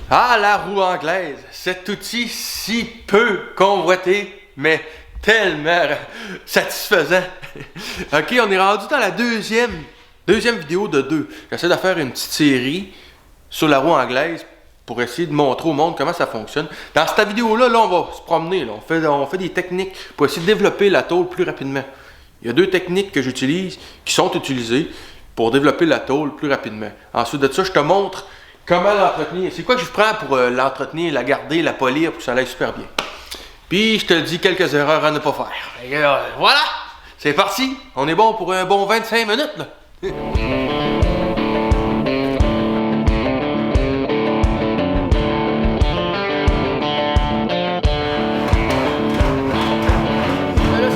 Ah, la roue anglaise, cet outil si peu convoité, mais tellement satisfaisant. Ok, on est rendu dans la deuxième vidéo de deux. J'essaie de faire une petite série sur la roue anglaise pour essayer de montrer au monde comment ça fonctionne. Dans cette vidéo-là, on va se promener. Là. On fait des techniques pour essayer de développer la tôle plus rapidement. Il y a deux techniques que j'utilise qui sont utilisées pour développer la tôle plus rapidement. Ensuite de ça, je te montre comment l'entretenir. C'est quoi que je prends pour l'entretenir, la garder, la polir pour que ça aille super bien. Puis je te dis quelques erreurs à ne pas faire. Et voilà! C'est parti! On est bon pour un bon 25 minutes là.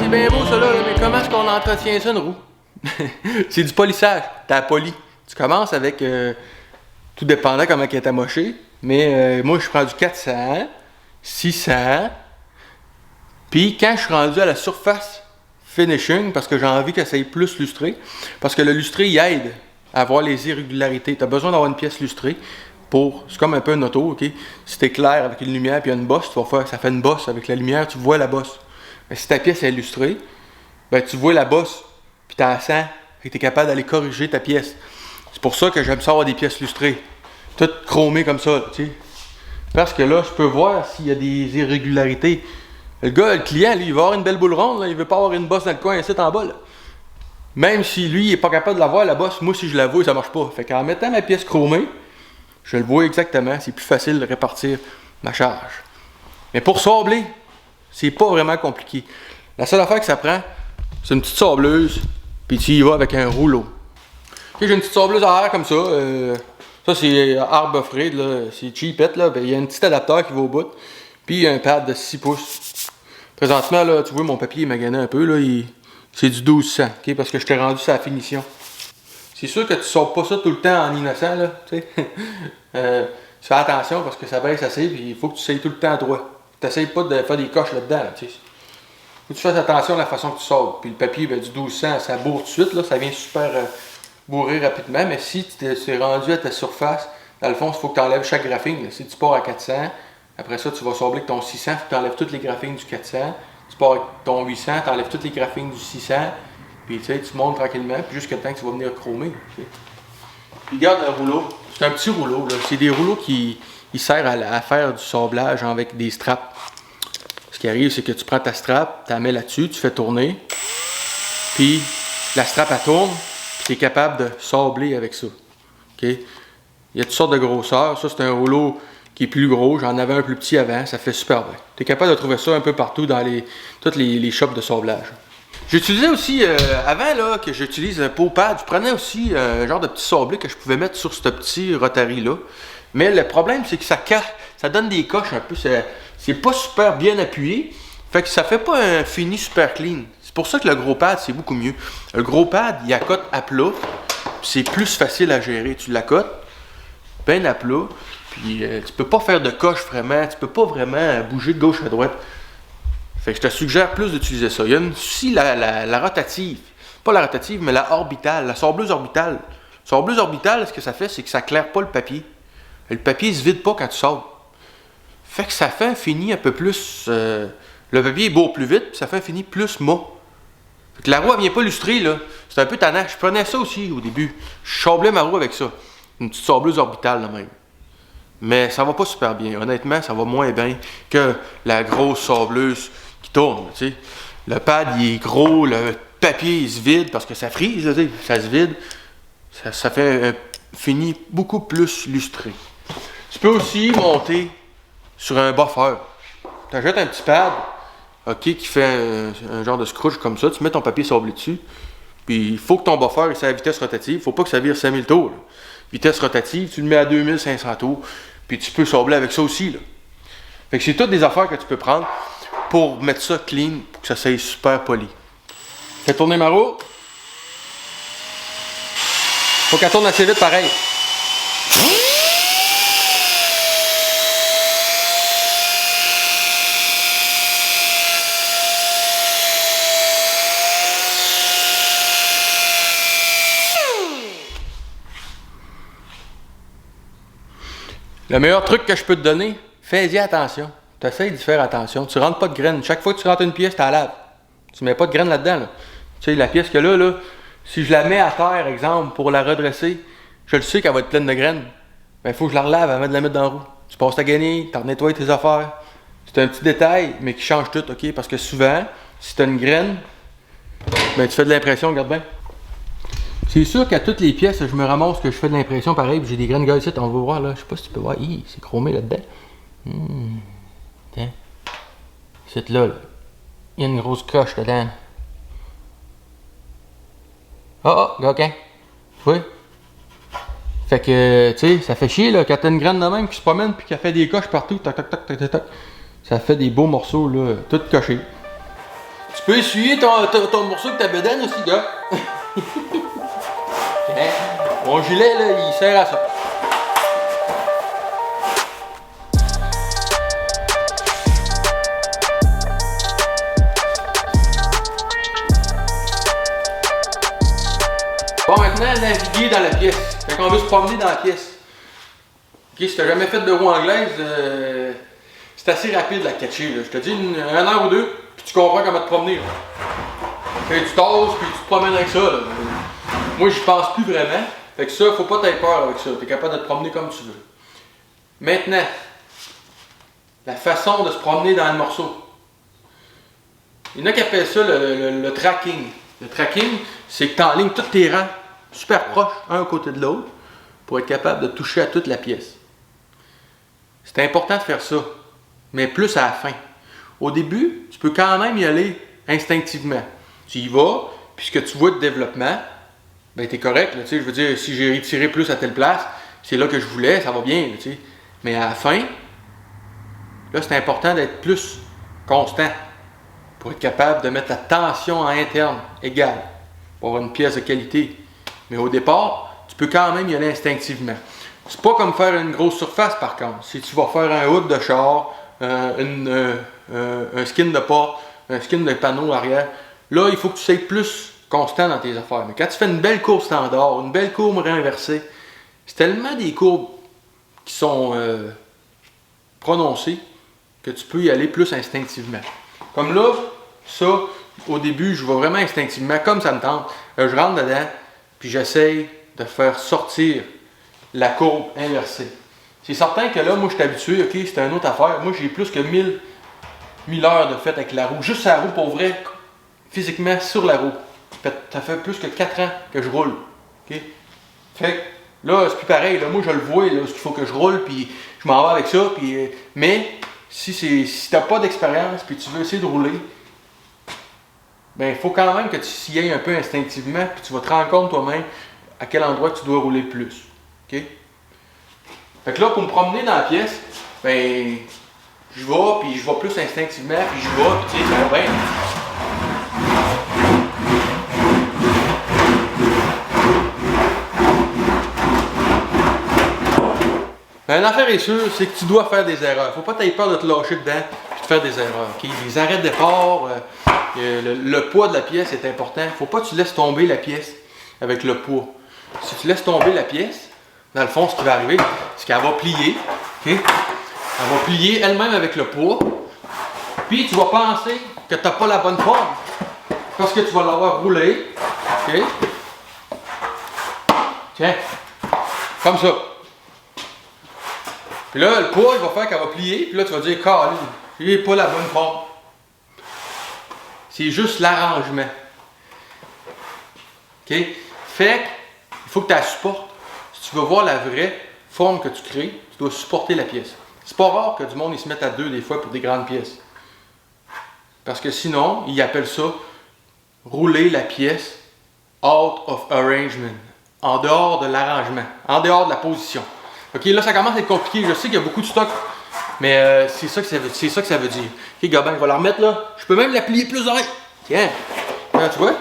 C'est bien beau ça là, mais comment est-ce qu'on entretient ça une roue? C'est du polissage. T'as poli. Tu commences avec tout dépendant comment elle est amochée. Mais moi je prends du 400, 600. Puis quand je suis rendu à la surface finishing, parce que j'ai envie qu'elle soit plus lustrée, parce que le lustré il aide à voir les irrégularités. Tu as besoin d'avoir une pièce lustrée pour. C'est comme un peu une auto, ok? Si t'es clair avec une lumière puis il y a une bosse, tu vas faire, ça fait une bosse avec la lumière, tu vois la bosse. Mais si ta pièce est illustrée, ben tu vois la bosse, puis tu la sens, et tu es capable d'aller corriger ta pièce. C'est pour ça que j'aime ça avoir des pièces lustrées. Toutes chromées comme ça, tu sais. Parce que là, je peux voir s'il y a des irrégularités. Le gars, le client, lui, il va avoir une belle boule ronde, là, il veut pas avoir une bosse dans le coin, ici en bas. Là. Même si lui, il est pas capable de la voir, la bosse, moi, si je la vois, ça marche pas. Fait qu'en mettant ma pièce chromée, je le vois exactement, c'est plus facile de répartir ma charge. Mais pour sabler, c'est pas vraiment compliqué. La seule affaire que ça prend, c'est une petite sableuse, puis tu y vas avec un rouleau. Okay, j'ai une petite sableuse à air comme ça. Ça, c'est Arbre Fred, là. C'est cheapette, là. Ben, il y a un petit adapteur qui va au bout. Puis un pad de 6 pouces. Présentement, là, tu vois, mon papier est magané un peu, là. C'est du 1200, ok? Parce que je t'ai rendu sa finition. C'est sûr que tu sors pas ça tout le temps en innocent, là. Tu sais. Fais attention parce que ça baisse assez, puis il faut que tu essayes tout le temps droit. Tu n'essayes pas de faire des coches là-dedans, là, tu sais. Faut que tu fasses attention à la façon que tu sors. Puis le papier, ben, du 1200, ça bourre tout de suite, là. Ça vient super bourrer rapidement. Mais si tu es rendu à ta surface, dans le fond, il faut que tu enlèves chaque graphing. Là. Si tu pars à 400, après ça, tu vas sabler avec ton 600, il faut que tu enlèves toutes les graphings du 400. Tu pars avec ton 800, tu enlèves toutes les graphings du 600. Puis tu sais, tu montes tranquillement, puis jusqu'à le temps que tu vas venir chromer. Tu sais. Puis garde un rouleau. C'est un petit rouleau. Là. C'est des rouleaux qui servent à faire du sablage avec des straps. Ce qui arrive, c'est que tu prends ta strap, tu la mets là-dessus, tu fais tourner. Puis la strap, elle tourne, puis tu es capable de sabler avec ça. Okay? Il y a toutes sortes de grosseurs. Ça, c'est un rouleau qui est plus gros. J'en avais un plus petit avant. Ça fait super bien. Tu es capable de trouver ça un peu partout dans toutes les shops de sablage. J'utilisais aussi, avant là, que j'utilise un pot pad, je prenais aussi un genre de petit sablé que je pouvais mettre sur ce petit Rotary-là. Mais le problème, c'est que ça donne des coches un peu. C'est pas super bien appuyé. Fait que ça fait pas un fini super clean. C'est pour ça que le gros pad, c'est beaucoup mieux. Le gros pad, il accote à plat. C'est plus facile à gérer. Tu l'accotes bien à plat. Puis tu peux pas faire de coche vraiment. Tu peux pas vraiment bouger de gauche à droite. Fait que je te suggère plus d'utiliser ça. Il y a aussi la rotative. Pas la rotative, mais la orbitale. La sableuse orbitale. La sableuse orbitale, ce que ça fait, c'est que ça claire pas le papier. Le papier se vide pas quand tu sables. Fait que ça fait un fini un peu plus. Le papier bourre plus vite, puis ça fait un fini plus mat. Fait que la roue, elle vient pas lustrer, là. C'est un peu tannant. Je prenais ça aussi au début. Je sablais ma roue avec ça. Une petite sableuse orbitale, là même. Mais ça va pas super bien. Honnêtement, ça va moins bien que la grosse sableuse qui tourne, tu sais. Le pad, il est gros, le papier, il se vide parce que ça frise, là, ça se vide. Ça fait un fini beaucoup plus lustré. Tu peux aussi monter sur un buffer. Tu achètes un petit pad, ok, qui fait un genre de scrunch comme ça. Tu mets ton papier sablé dessus. Puis il faut que ton buffer ait à vitesse rotative. Il ne faut pas que ça vire 5000 tours. Là. Vitesse rotative, tu le mets à 2500 tours. Puis tu peux sabler avec ça aussi. Là. Fait que c'est toutes des affaires que tu peux prendre pour mettre ça clean, pour que ça soit super poli. Fais tourner ma roue. Faut qu'elle tourne assez vite pareil. Le meilleur truc que je peux te donner, fais-y attention. Tu essaies d'y faire attention. Tu rentres pas de graines. Chaque fois que tu rentres une pièce, tu la laves. Tu mets pas de graines là-dedans. Là. Tu sais, la pièce que là, si je la mets à terre, exemple, pour la redresser, je le sais qu'elle va être pleine de graines. Ben, il faut que je la relave avant de la mettre dans la roue. Tu passes ta guenille, tu nettoies tes affaires. C'est un petit détail, mais qui change tout, OK? Parce que souvent, si tu as une graine, ben, tu fais de l'impression, regarde bien. C'est sûr qu'à toutes les pièces, je me ramasse que je fais de l'impression pareil, puis j'ai des graines gars ici, on va voir là. Je sais pas si tu peux voir. C'est chromé là-dedans. Tiens. C'est là. Il y a une grosse coche dedans. OK. Oui. Fait que, tu sais, ça fait chier là, quand t'as une graine de même qui se promène puis qui fait des coches partout, tac, tac, tac, tac, tac, tac. Ça fait des beaux morceaux là, tout cochés. Tu peux essuyer ton morceau de ta bedaine aussi, gars. Mon gilet là, il sert à ça. Bon, maintenant, naviguer dans la pièce. Fait qu'on veut se promener dans la pièce. Ok, si t'as jamais fait de roue anglaise, c'est assez rapide à catcher. Là. Je te dis une heure ou deux, puis tu comprends comment te promener. Là. Fait que tu tasses, puis tu te promènes avec ça. Là. Moi, j'y pense plus vraiment. Fait que ça, faut pas t'avoir peur avec ça. T'es capable de te promener comme tu veux. Maintenant, la façon de se promener dans le morceau. Il y en a qui appellent ça le tracking. Le tracking, c'est que tu enlignes tous tes rangs super proches, un à côté de l'autre, pour être capable de toucher à toute la pièce. C'est important de faire ça, mais plus à la fin. Au début, tu peux quand même y aller instinctivement. Tu y vas, puis ce que tu vois de développement, ben t'es correct. Là, je veux dire, si j'ai retiré plus à telle place, c'est là que je voulais, ça va bien. Là, mais à la fin, là, c'est important d'être plus constant pour être capable de mettre la tension à interne égale pour avoir une pièce de qualité. Mais au départ, tu peux quand même y aller instinctivement. C'est pas comme faire une grosse surface par contre. Si tu vas faire un hood de char, un skin de porte, un skin de panneau arrière, là, il faut que tu sois plus constant dans tes affaires. Mais quand tu fais une belle courbe standard, une belle courbe renversée, c'est tellement des courbes qui sont prononcées que tu peux y aller plus instinctivement. Comme là, ça, au début, je vais vraiment instinctivement, comme ça me tente. Je rentre dedans, puis j'essaye de faire sortir la courbe inversée. C'est certain que là, moi, je suis habitué, OK, c'est une autre affaire. Moi, j'ai plus que 1000 heures de fait avec la roue. Juste la roue, pour vrai, physiquement, sur la roue. Ça fait plus que 4 ans que je roule. OK? Fait que là, c'est plus pareil. Là, moi, je le vois, là, il faut que je roule, puis je m'en vais avec ça. Puis, mais si tu n'as pas d'expérience, puis tu veux essayer de rouler, ben il faut quand même que tu s'y ailles un peu instinctivement, puis tu vas te rendre compte toi-même à quel endroit tu dois rouler plus. OK? Fait que là, pour me promener dans la pièce, ben je vais plus instinctivement, puis je vais, puis tu sais, ça va bien. Ben, l'affaire est sûre, c'est que tu dois faire des erreurs. Faut pas t'avoir peur de te lâcher dedans et de faire des erreurs. Okay? Les arrêts de départ, le poids de la pièce est important. Faut pas que tu laisses tomber la pièce avec le poids. Si tu laisses tomber la pièce, dans le fond, ce qui va arriver, c'est qu'elle va plier. Okay? Elle va plier elle-même avec le poids. Puis tu vas penser que tu n'as pas la bonne forme. Parce que tu vas l'avoir roulé. Okay? Tiens, comme ça. Puis là, le poids, il va faire qu'elle va plier. Puis là, tu vas dire, Caroline, j'ai pas la bonne forme. C'est juste l'arrangement. OK? Fait qu'il faut que tu la supportes. Si tu veux voir la vraie forme que tu crées, tu dois supporter la pièce. C'est pas rare que du monde ils se mette à deux des fois pour des grandes pièces. Parce que sinon, ils appellent ça rouler la pièce out of arrangement. En dehors de l'arrangement. En dehors de la position. OK, là, ça commence à être compliqué. Je sais qu'il y a beaucoup de stock, mais c'est ça que ça veut dire. OK, Gabin, je vais la remettre là. Je peux même la plier plus oreille. Tiens, tu vois?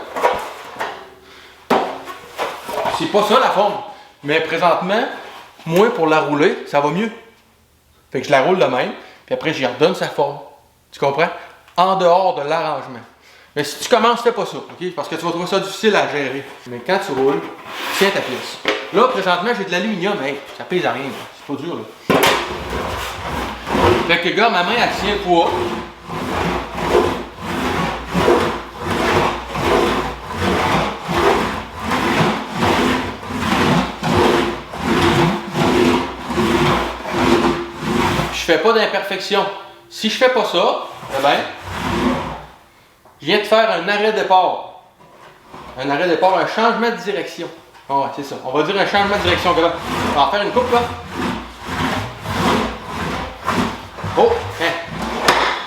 C'est pas ça la forme. Mais présentement, moi, pour la rouler, ça va mieux. Fait que je la roule de même, puis après, j'y redonne sa forme. Tu comprends? En dehors de l'arrangement. Mais si tu commences, fais pas ça, OK? Parce que tu vas trouver ça difficile à gérer. Mais quand tu roules, tiens ta pièce. Là, présentement, j'ai de l'aluminium, hey, ça pèse à rien, c'est pas dur, là. Fait que, gars, ma main, elle tient le poids. Je fais pas d'imperfection. Si je fais pas ça, eh ben, je viens de faire un arrêt de départ. Un arrêt de départ, un changement de direction. Oh, ouais, c'est ça. On va dire un changement de direction. On va en faire une coupe là. Oh, hein.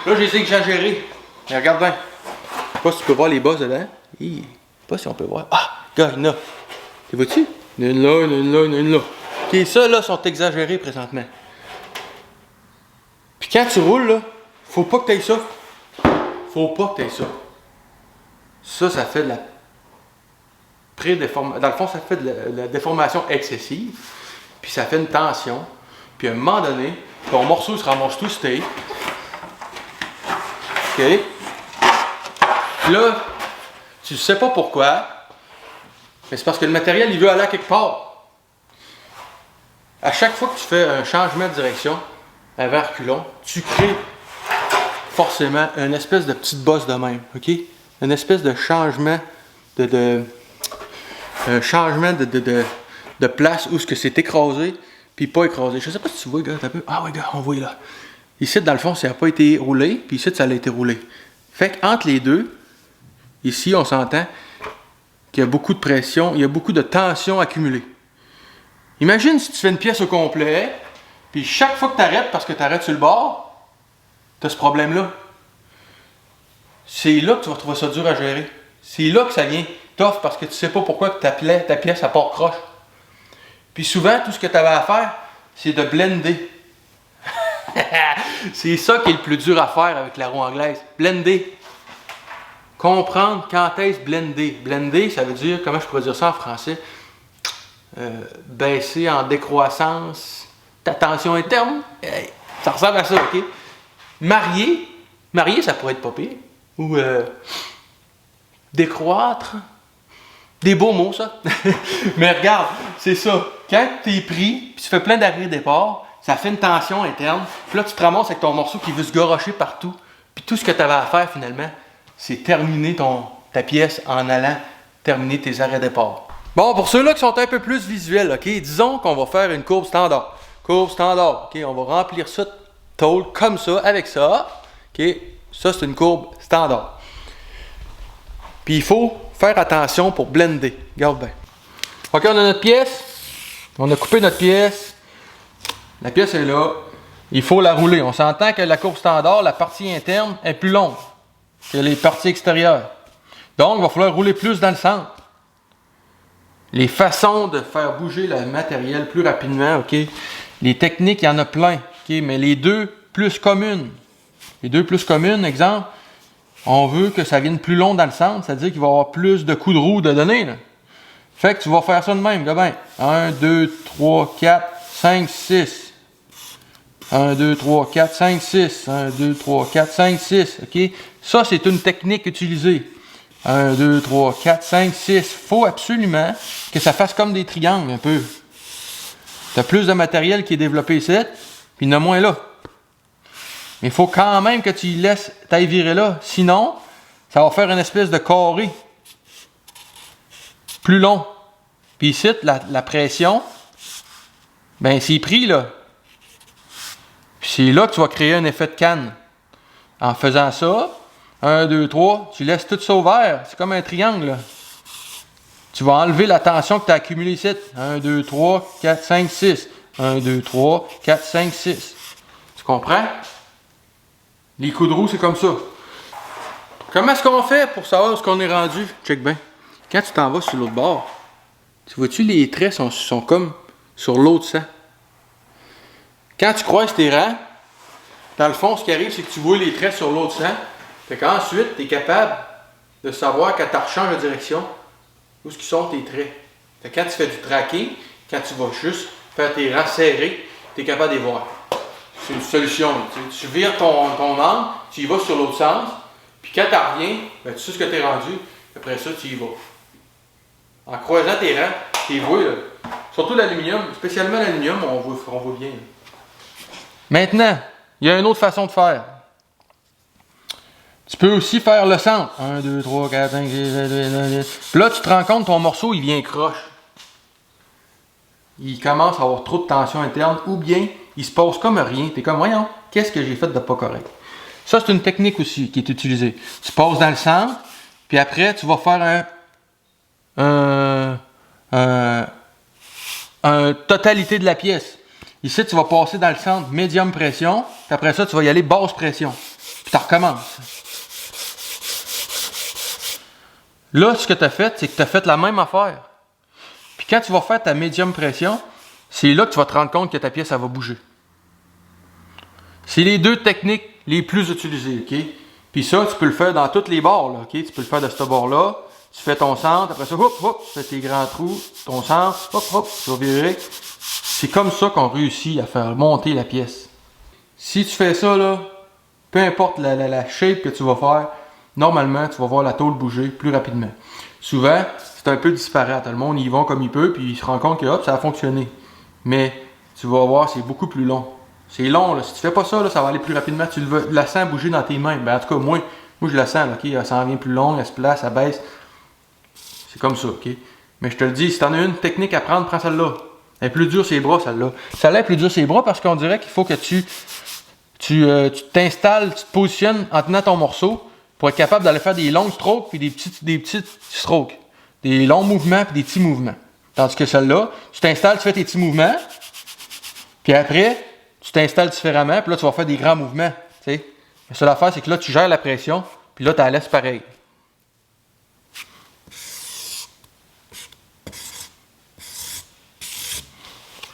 Là, j'ai exagéré. Mais regarde bien. Je sais pas si tu peux voir les bosses dedans. Je sais pas si on peut voir. Ah, regarde, il y en a. Tu vois-tu? Il y en a une là, il y en a une là, il y en a une là. Ok, ça là sont exagérés présentement. Puis quand tu roules, là, faut pas que tu aies ça. Faut pas que tu aies ça. Ça fait de la pré-déformation. Dans le fond, ça fait de la déformation excessive. Puis ça fait une tension. Puis à un moment donné, ton morceau se ramasse tout steak. OK? Puis là, tu sais pas pourquoi. Mais c'est parce que le matériel, il veut aller à quelque part. À chaque fois que tu fais un changement de direction, avant reculons, tu crées forcément une espèce de petite bosse de même, ok? Une espèce de changement un changement de place où ce que c'est écrasé, puis pas écrasé. Je sais pas si tu vois, gars, t'as peu. Ah ouais, gars, on voit là. Ici, dans le fond, ça n'a pas été roulé, puis ici, ça a été roulé. Fait qu'entre les deux, ici, on s'entend qu'il y a beaucoup de pression, il y a beaucoup de tension accumulée. Imagine si tu fais une pièce au complet, puis chaque fois que tu arrêtes, parce que tu arrêtes sur le bord, tu as ce problème-là. C'est là que tu vas trouver ça dur à gérer. C'est là que ça vient tough, parce que tu sais pas pourquoi ta pièce, elle part croche. Puis souvent, tout ce que tu avais à faire, c'est de blender. C'est ça qui est le plus dur à faire avec la roue anglaise. Blender. Comprendre quand est-ce blender. Blender, ça veut dire, comment je pourrais dire ça en français? Baisser en décroissance ta tension interne. Ça ressemble à ça, ok? Marier, ça pourrait être pas pire. Ou décroître. Des beaux mots, ça. Mais regarde, c'est ça. Quand tu es pris, puis tu fais plein d'arrêts-départ, ça fait une tension interne. Puis là, tu te ramasses avec ton morceau qui veut se garocher partout. Puis tout ce que tu avais à faire, finalement, c'est terminer ta pièce en allant terminer tes arrêts-départ. Bon, pour ceux-là qui sont un peu plus visuels, ok, disons qu'on va faire une courbe standard. Courbe standard, ok, on va remplir ça de tôle comme ça, avec ça. Ok, ça c'est une courbe standard. Puis il faut faire attention pour blender. Regarde bien. Ok, on a notre pièce. On a coupé notre pièce. La pièce est là. Il faut la rouler. On s'entend que la courbe standard, la partie interne est plus longue que les parties extérieures. Donc, il va falloir rouler plus dans le centre. Les façons de faire bouger le matériel plus rapidement, ok? Les techniques, il y en a plein, ok? Mais les deux plus communes. Les deux plus communes, exemple, on veut que ça vienne plus long dans le centre, c'est-à-dire qu'il va y avoir plus de coups de roue de donner, là. Fait que tu vas faire ça de même, là, ben. 1, 2, 3, 4, 5, 6. 1, 2, 3, 4, 5, 6. 1, 2, 3, 4, 5, 6. OK? Ça, c'est une technique utilisée. 1, 2, 3, 4, 5, 6. Il faut absolument que ça fasse comme des triangles un peu. Tu as plus de matériel qui est développé ici, puis il y en a moins là. Mais il faut quand même que tu y laisses t'aille virer là. Sinon, ça va faire une espèce de carré. Plus long. Puis ici, la pression, ben c'est pris là. Puis c'est là que tu vas créer un effet de canne. En faisant ça, 1, 2, 3, tu laisses tout ça ouvert. C'est comme un triangle, là. Tu vas enlever la tension que tu as accumulée ici. 1, 2, 3, 4, 5, 6. 1, 2, 3, 4, 5, 6. Tu comprends? Les coups de roue, c'est comme ça. Comment est-ce qu'on fait pour savoir où est-ce qu'on est rendu? Check bien. Quand tu t'en vas sur l'autre bord, tu vois-tu, les traits sont comme sur l'autre sang. Quand tu croises tes rangs, dans le fond, ce qui arrive, c'est que tu vois les traits sur l'autre sang. Fait qu'ensuite, tu es capable de savoir quand tu rechanges de direction, où est-ce qu'ils sont tes traits. Fait que quand tu fais du tracking, quand tu vas juste faire tes rangs serrés, tu es capable de les voir. C'est une solution. Tu vires ton angle, tu y vas sur l'autre sens, puis quand tu reviens, ben, tu sais ce que tu es rendu, après ça, tu y vas. En croisant tes rangs, tu les vois, là. Surtout l'aluminium, spécialement l'aluminium, on voit bien. Là. Maintenant, il y a une autre façon de faire. Tu peux aussi faire le centre. 1, 2, 3, 4, 5, 6, 7, 8, 9, 10. Puis là, tu te rends compte, ton morceau, il vient croche. Il commence à avoir trop de tension interne ou bien il se passe comme rien. Tu es comme, voyons, qu'est-ce que j'ai fait de pas correct? Ça, c'est une technique aussi qui est utilisée. Tu passes dans le centre, puis après, tu vas faire un totalité de la pièce. Ici, tu vas passer dans le centre médium pression, puis après ça, tu vas y aller basse pression. Puis tu recommences. Là, ce que tu as fait, c'est que tu as fait la même affaire. Puis quand tu vas faire ta médium pression, c'est là que tu vas te rendre compte que ta pièce, elle va bouger. C'est les deux techniques les plus utilisées, OK? Puis ça, tu peux le faire dans toutes les barres, là, OK? Tu peux le faire de ce bord-là. Tu fais ton centre, après ça, hop, hop, tu fais tes grands trous, ton centre, hop, hop, tu vas virer. C'est comme ça qu'on réussit à faire monter la pièce. Si tu fais ça, là, peu importe la shape que tu vas faire, normalement, tu vas voir la tôle bouger plus rapidement. Souvent, c'est un peu disparate. Le monde y va comme il peut, puis il se rend compte que hop, ça a fonctionné. Mais tu vas voir, c'est beaucoup plus long. C'est long, là. Si tu fais pas ça, là, ça va aller plus rapidement. Tu la sens bouger dans tes mains. Ben, en tout cas, moi je la sens, là, OK? Elle s'en vient plus long, elle se place, elle baisse. C'est comme ça, OK? Mais je te le dis, si tu en as une technique à prendre, prends celle-là. Elle est plus dure ses bras, celle-là. Celle-là est plus dure ses bras parce qu'on dirait qu'il faut que tu t'installes, tu te positionnes en tenant ton morceau pour être capable d'aller faire des longues strokes puis des petites strokes. Des longs mouvements puis des petits mouvements. Tandis que celle-là, tu t'installes, tu fais tes petits mouvements, puis après, tu t'installes différemment, puis là, tu vas faire des grands mouvements. T'sais. La seule affaire, c'est que là, tu gères la pression, puis là, tu la laisses pareil.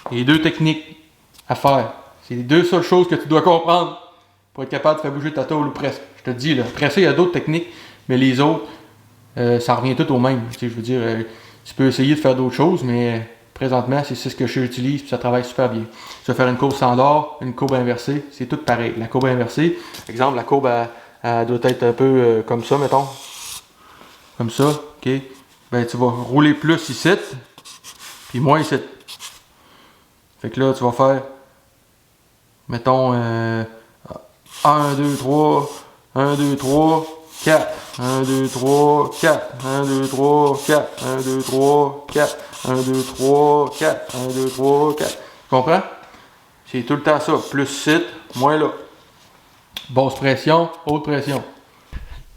Les deux techniques à faire. C'est les deux seules choses que tu dois comprendre pour être capable de faire bouger ta tôle ou presque. Je te dis, là. Après ça, il y a d'autres techniques, mais les autres, ça revient tout au même. Je veux dire, tu peux essayer de faire d'autres choses, mais présentement, c'est ce que j'utilise et ça travaille super bien. Tu vas faire une courbe standard, une courbe inversée, c'est tout pareil. La courbe inversée, exemple, la courbe elle doit être un peu comme ça, mettons. Comme ça, ok. Ben, tu vas rouler plus ici, puis moins ici. Fait que là, tu vas faire, mettons, 1, 2, 3, 1, 2, 3, 4, 1, 2, 3, 4, 1, 2, 3, 4, 1, 2, 3, 4, 1, 2, 3, 4, 1, 2, 3, 4. Tu comprends? C'est tout le temps ça. Plus site, moins là. Basse pression, haute pression.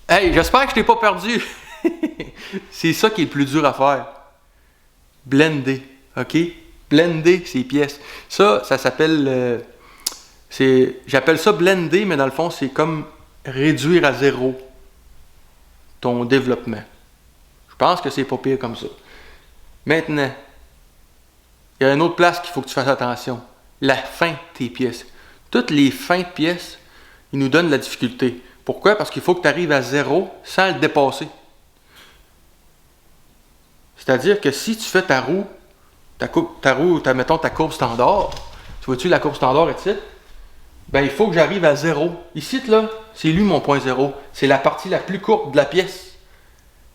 Hey, j'espère que je t'ai pas perdu. C'est ça qui est le plus dur à faire. Blender, ok? Blender ces pièces. Ça s'appelle... j'appelle ça blender, mais dans le fond, c'est comme réduire à zéro ton développement. Je pense que c'est pas pire comme ça. Maintenant, il y a une autre place qu'il faut que tu fasses attention. La fin de tes pièces. Toutes les fins de pièces, ils nous donnent de la difficulté. Pourquoi? Parce qu'il faut que tu arrives à zéro sans le dépasser. C'est-à-dire que si tu fais ta roue, mettons ta courbe standard, tu vois-tu la courbe standard ici? Ben, il faut que j'arrive à zéro. Ici, là, c'est lui mon point zéro. C'est la partie la plus courte de la pièce.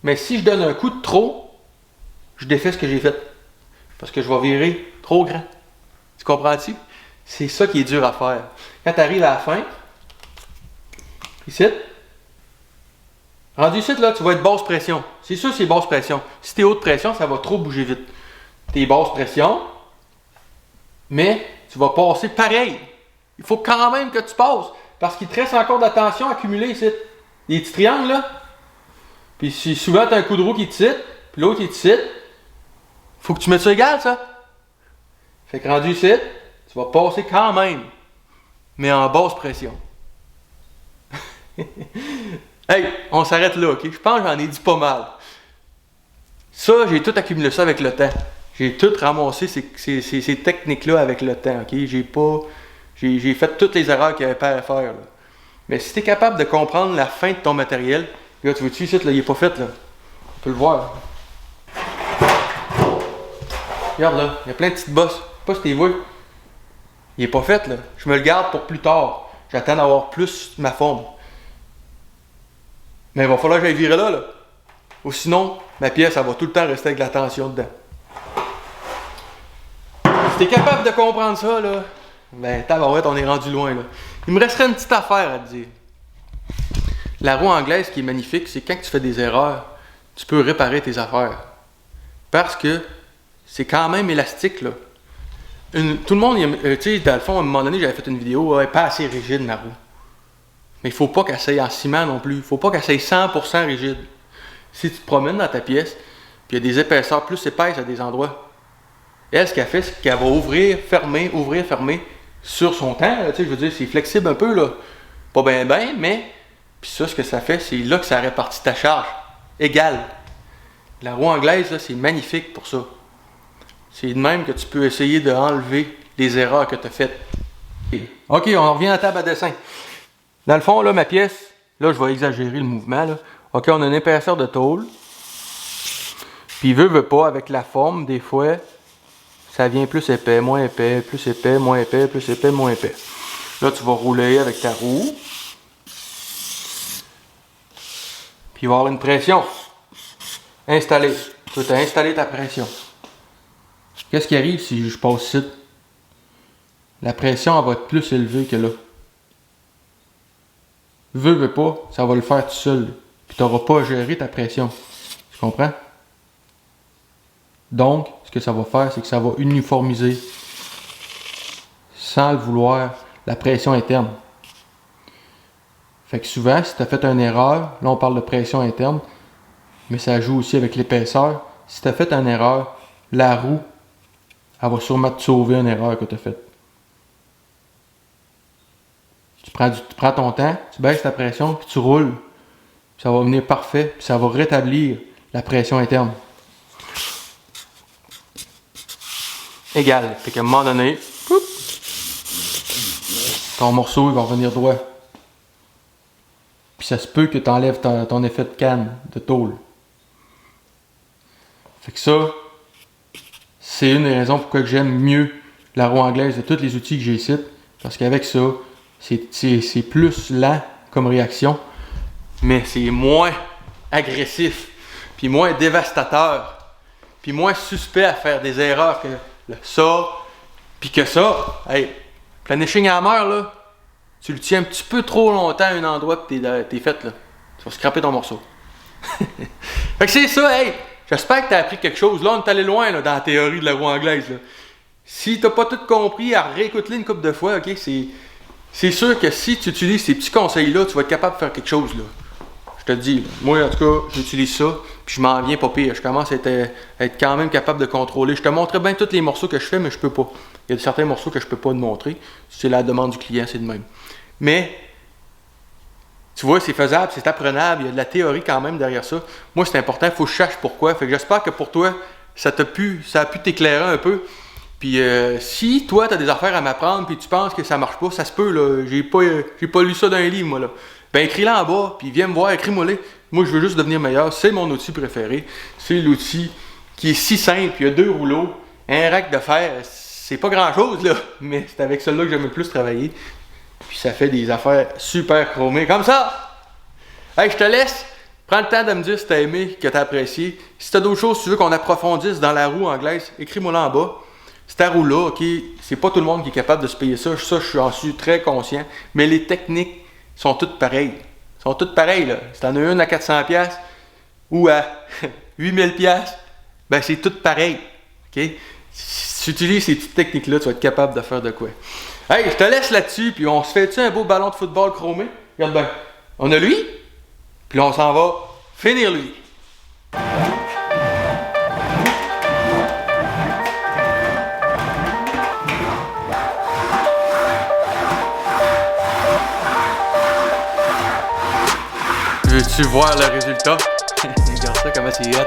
Mais si je donne un coup de trop, je défais ce que j'ai fait. Parce que je vais virer trop grand. Tu comprends-tu? C'est ça qui est dur à faire. Quand tu arrives à la fin, ici, rendu ici, là, tu vas être basse pression. C'est sûr que c'est basse pression. Si tu es haute pression, ça va trop bouger vite. Tu es basse pression, mais tu vas passer pareil. Il faut quand même que tu passes. Parce qu'il te reste encore de la tension accumulée ici. Les petits triangles, là. Puis si souvent tu as un coup de roue qui te cite, puis l'autre qui te cite, faut que tu mettes ça égal, ça. Fait que rendu ici, tu vas passer quand même, mais en basse pression. Hey, on s'arrête là, ok? Je pense que j'en ai dit pas mal. Ça, j'ai tout accumulé ça avec le temps. J'ai tout ramassé ces techniques-là avec le temps, ok? J'ai fait toutes les erreurs qu'il y avait pas à faire, là. Mais si tu es capable de comprendre la fin de ton matériel, là, tu vois-tu ici, là, il n'est pas fait, là. On peut le voir. Regarde, là, il y a plein de petites bosses. Je sais pas si tu les vois. Il n'est pas fait, là. Je me le garde pour plus tard. J'attends d'avoir plus ma forme. Mais il va falloir que j'aille virer là, là. Ou sinon, ma pièce, elle va tout le temps rester avec la tension dedans. Si tu es capable de comprendre ça, là, Ben, tabarouette, on est rendu loin, là. Il me resterait une petite affaire à te dire. La roue anglaise, qui est magnifique, c'est quand tu fais des erreurs, tu peux réparer tes affaires. Parce que c'est quand même élastique, là. Tout le monde, tu sais, dans le fond, à un moment donné, j'avais fait une vidéo, pas assez rigide, ma roue. Mais il faut pas qu'elle soit en ciment non plus. Il faut pas qu'elle soit 100% rigide. Si tu te promènes dans ta pièce, puis il y a des épaisseurs plus épaisses à des endroits, elle, ce qu'elle fait, c'est qu'elle va ouvrir, fermer sur son temps. Tu sais, je veux dire, c'est flexible un peu, là. Pas bien, mais... Puis ça, ce que ça fait, c'est là que ça répartit ta charge. Égale. La roue anglaise, là, c'est magnifique pour ça. C'est de même que tu peux essayer d'enlever les erreurs que tu as faites. OK, on revient à la table à dessin. Dans le fond, là, ma pièce, là, je vais exagérer le mouvement, là. OK, on a une épaisseur de tôle. Puis, veut pas, avec la forme, des fois, ça vient plus épais, moins épais, plus épais, moins épais, plus épais, moins épais. Là, tu vas rouler avec ta roue. Puis, il va y avoir une pression installée. Tu vas installer ta pression. Qu'est-ce qui arrive si je passe ici? La pression, elle va être plus élevée que là. Veux pas, ça va le faire tout seul. Puis tu n'auras pas à gérer ta pression. Tu comprends? Donc, ce que ça va faire, c'est que ça va uniformiser, sans le vouloir, la pression interne. Fait que souvent, si tu as fait une erreur, là on parle de pression interne, mais ça joue aussi avec l'épaisseur. Si tu as fait une erreur, la roue, elle va sûrement te sauver une erreur que tu as faite. Tu prends ton temps, tu baisses ta pression, puis tu roules. Puis ça va venir parfait, puis ça va rétablir la pression interne. Égal. Fait qu'à un moment donné, ton morceau il va revenir droit. Puis ça se peut que tu enlèves ton effet de canne, de tôle. Fait que ça, c'est une des raisons pourquoi j'aime mieux la roue anglaise de tous les outils que j'ai ici. Parce qu'avec ça, c'est plus lent comme réaction, mais c'est moins agressif, puis moins dévastateur, puis moins suspect à faire des erreurs que ça, puis que ça. Hey, Planishing Hammer, là, tu le tiens un petit peu trop longtemps à un endroit que t'es fait, là. Tu vas scraper ton morceau. Fait que c'est ça, hey! J'espère que t'as appris quelque chose. Là, on est allé loin là, dans la théorie de la roue anglaise. Là. Si t'as pas tout compris, réécoute-le une couple de fois, ok? C'est sûr que si tu utilises ces petits conseils-là, tu vas être capable de faire quelque chose, là. Je te dis, là. Moi, en tout cas, j'utilise ça, puis je m'en viens pas pire. Je commence à être quand même capable de contrôler. Je te montrerai bien tous les morceaux que je fais, mais je peux pas. Il y a certains morceaux que je peux pas te montrer. C'est la demande du client, c'est de même. Mais, tu vois, c'est faisable, c'est apprenable, il y a de la théorie quand même derrière ça. Moi, c'est important, il faut que je sache pourquoi. Fait que j'espère que pour toi, ça a pu t'éclairer un peu. Puis si toi, tu as des affaires à m'apprendre puis tu penses que ça marche pas, ça se peut, là. J'ai pas lu ça dans un livre, moi, là. Ben, écris-le en bas, puis viens me voir, écris-moi-les. Moi, je veux juste devenir meilleur. C'est mon outil préféré. C'est l'outil qui est si simple. Il y a 2 rouleaux, un rack de fer. C'est pas grand-chose, là. Mais c'est avec celui-là que j'aime le plus travailler. Puis ça fait des affaires super chromées comme ça. Hey, je te laisse. Prends le temps de me dire si t'as aimé, que t'as apprécié. Si t'as d'autres choses, si tu veux qu'on approfondisse dans la roue anglaise, écris-moi là en bas. Cette roue-là, ok, c'est pas tout le monde qui est capable de se payer ça. Ça, j'en suis très conscient. Mais les techniques sont toutes pareilles. Sont toutes pareilles, là. Si t'en as une à 400$ ou à 8000$, ben c'est tout pareil. Ok? Si tu utilises ces petites techniques-là, tu vas être capable de faire de quoi. Hey, je te laisse là-dessus, puis on se fait-tu un beau ballon de football chromé? Regarde bien. On a lui, puis là, on s'en va finir lui. Veux-tu voir le résultat? Regarde ça, comment c'est hot.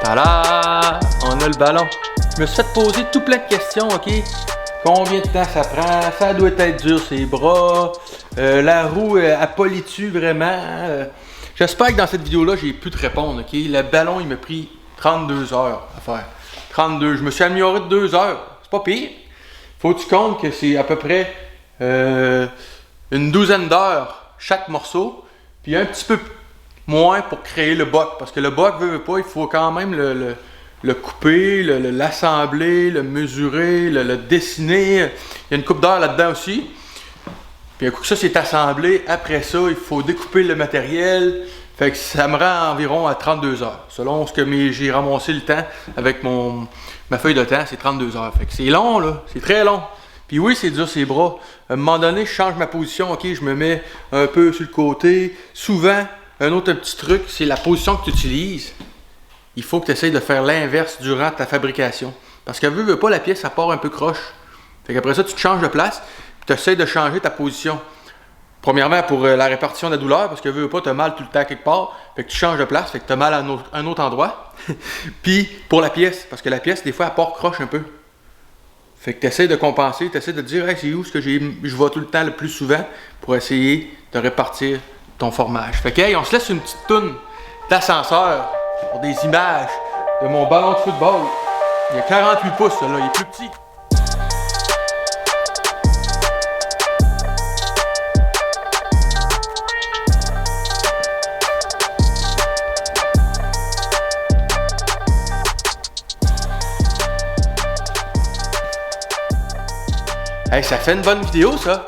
Tada! On a le ballon. Je me suis fait poser tout plein de questions, ok? Combien de temps ça prend? Ça doit être dur, ses bras. La roue, elle polie-tu vraiment? J'espère que dans cette vidéo-là, j'ai pu te répondre, ok? Le ballon, il m'a pris 32 heures à faire. 32. Je me suis amélioré de 2 heures. C'est pas pire. Faut que tu comptes que c'est à peu près une douzaine d'heures chaque morceau. Puis un petit peu moins pour créer le boc. Parce que le boc, veut pas, il faut quand même le couper, l'assembler, le mesurer, le dessiner. Il y a une coupe d'heure là-dedans aussi. Puis un coup que ça c'est assemblé, après ça, il faut découper le matériel. Fait que ça me rend environ à 32 heures. Selon ce que j'ai ramassé le temps avec ma feuille de temps, c'est 32 heures. Fait que c'est long, là. C'est très long. Puis oui, c'est dur ses bras. À un moment donné, je change ma position. OK, je me mets un peu sur le côté. Souvent, un autre petit truc, c'est la position que tu utilises. Il faut que tu essayes de faire l'inverse durant ta fabrication. Parce que veux pas, la pièce, ça part un peu croche. Fait qu'après ça, tu te changes de place. Tu essaies de changer ta position. Premièrement, pour la répartition de la douleur, parce que veux pas, tu as mal tout le temps quelque part. Fait que tu changes de place, fait que tu as mal à un autre endroit. Puis pour la pièce, parce que la pièce, des fois, elle part croche un peu. Fait que tu essaies de compenser, tu essaies de te dire hey, c'est où ce que je vais tout le temps le plus souvent pour essayer de répartir ton formage. Fait que hey, on se laisse une petite toune d'ascenseur pour des images de mon ballon de football. Il y a 48 pouces, là, il est plus petit. Hey, ça fait une bonne vidéo, ça!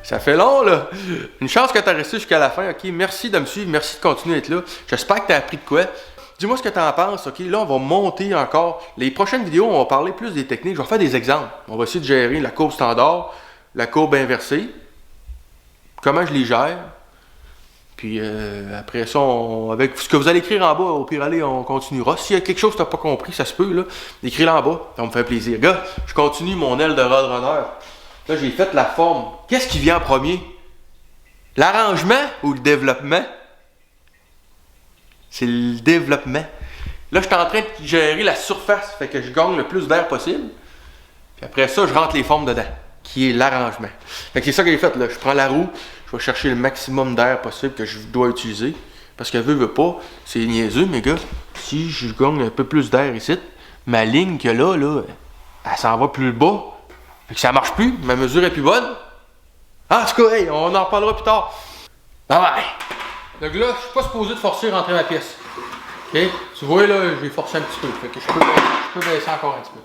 Ça fait long, là! Une chance que tu as resté jusqu'à la fin, ok? Merci de me suivre, merci de continuer à être là. J'espère que tu as appris de quoi. Dis-moi ce que tu en penses, ok? Là, on va monter encore. Les prochaines vidéos, on va parler plus des techniques. Je vais faire des exemples. On va essayer de gérer la courbe standard, la courbe inversée, comment je les gère. Puis après ça, avec ce que vous allez écrire en bas, au pire aller, on continuera. S'il y a quelque chose que tu n'as pas compris, ça se peut, là, écris-le en bas, ça va me faire plaisir. Gars, je continue mon aile de Roadrunner. Là, j'ai fait la forme. Qu'est-ce qui vient en premier? L'arrangement ou le développement? C'est le développement. Là, je suis en train de gérer la surface, fait que je gagne le plus d'air possible. Puis après ça, je rentre les formes dedans, qui est l'arrangement. Fait que c'est ça que j'ai fait, là. Je prends la roue, je vais chercher le maximum d'air possible que je dois utiliser. Parce que veux pas, c'est niaiseux, mes gars. Si je gagne un peu plus d'air ici, ma ligne que là, elle s'en va plus bas. Fait que ça marche plus, ma mesure est plus bonne. En tout cas, hey, on en reparlera plus tard. Bye bye! Donc là, je suis pas supposé de forcer rentrer ma pièce. Ok? Tu vois, là, j'ai forcé un petit peu. Fait que je peux baisser encore un petit peu.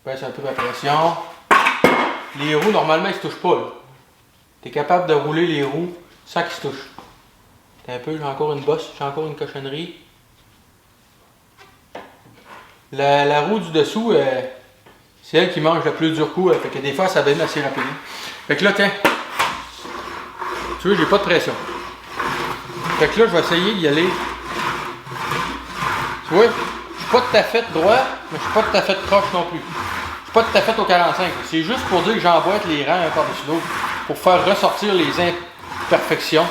Baisse un peu ma pression. Les roues, normalement, ils se touchent pas, là. Tu es capable de rouler les roues sans qu'ils se touchent. T'as un peu, j'ai encore une bosse, j'ai encore une cochonnerie. La roue du dessous, c'est elle qui mange le plus dur coup, fait que des fois ça abîme assez rapidement. Fait que là, tiens, tu vois, j'ai pas de pression. Fait que là, je vais essayer d'y aller. Tu vois, je suis pas tout à fait droit, mais je suis pas tout à fait croche non plus. Je suis pas tout à fait au 45. C'est juste pour dire que j'emboîte les rangs un par-dessus l'autre, pour faire ressortir les imperfections